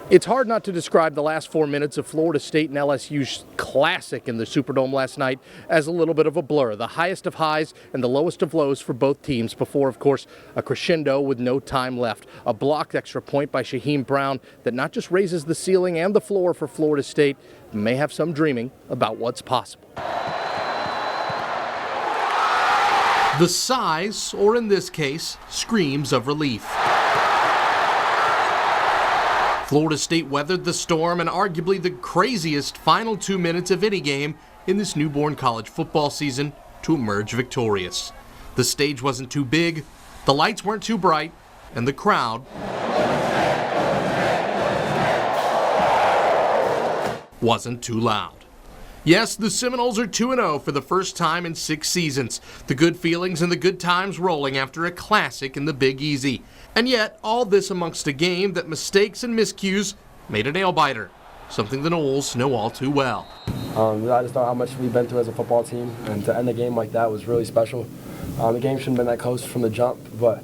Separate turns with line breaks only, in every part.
It's hard not to describe the last 4 minutes of Florida State and LSU's classic in the Superdome last night as a little bit of a blur. The highest of highs and the lowest of lows for both teams before, of course, a crescendo with no time left. A blocked extra point by Shyheim Brown that not just raises the ceiling and the floor for Florida State, may have some dreaming about what's possible. The sighs, or in this case, screams of relief. Florida State weathered the storm and arguably the craziest final 2 minutes of any game in this newborn college football season to emerge victorious. The stage wasn't too big, the lights weren't too bright, and the crowd wasn't too loud. Yes, the Seminoles are 2-0 for the first time in 6 seasons. The good feelings and the good times rolling after a classic in the Big Easy. And yet, all this amongst a game that mistakes and miscues made a nail-biter, something the Noles know all too well.
I just know how much we've been through as a football team, and to end the game like that was really special. The game shouldn't have been that close from the jump, but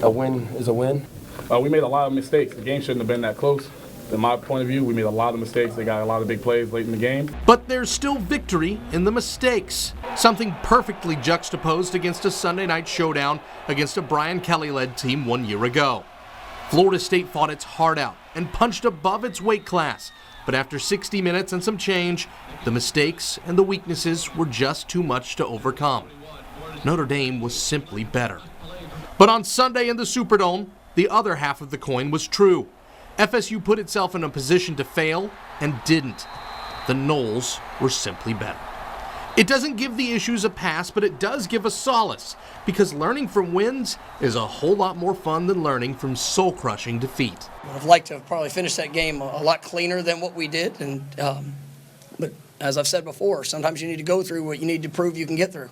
a win is a win.
We made a lot of mistakes. The game shouldn't have been that close. In my point of view, we made a lot of mistakes. They got a lot of big plays late in the game.
But there's still victory in the mistakes. Something perfectly juxtaposed against a Sunday night showdown against a Brian Kelly-led team 1 year ago. Florida State fought its heart out and punched above its weight class. But after 60 minutes and some change, the mistakes and the weaknesses were just too much to overcome. Notre Dame was simply better. But on Sunday in the Superdome, the other half of the coin was true. FSU put itself in a position to fail and didn't. The Noles were simply better. It doesn't give the issues a pass, but it does give a solace, because learning from wins is a whole lot more fun than learning from soul-crushing defeat.
I'd like to have probably finished that game a lot cleaner than what we did, but as I've said before, sometimes you need to go through what you need to prove you can get through.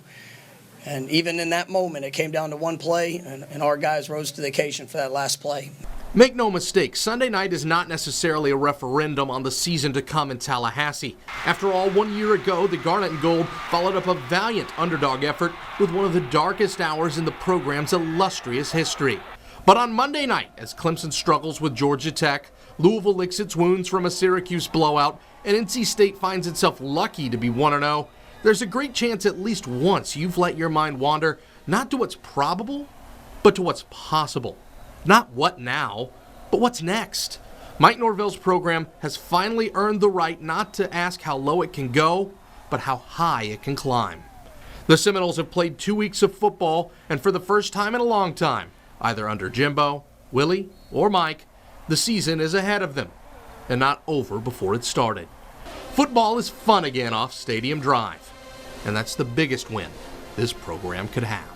And even in that moment, it came down to one play, and our guys rose to the occasion for that last play.
Make no mistake, Sunday night is not necessarily a referendum on the season to come in Tallahassee. After all, 1 year ago, the Garnet and Gold followed up a valiant underdog effort with one of the darkest hours in the program's illustrious history. But on Monday night, as Clemson struggles with Georgia Tech, Louisville licks its wounds from a Syracuse blowout, and NC State finds itself lucky to be 1-0, there's a great chance at least once you've let your mind wander not to what's probable, but to what's possible. Not what now, but what's next. Mike Norvell's program has finally earned the right not to ask how low it can go, but how high it can climb. The Seminoles have played 2 weeks of football, and for the first time in a long time, either under Jimbo, Willie, or Mike, the season is ahead of them, and not over before it started. Football is fun again off Stadium Drive, and that's the biggest win this program could have.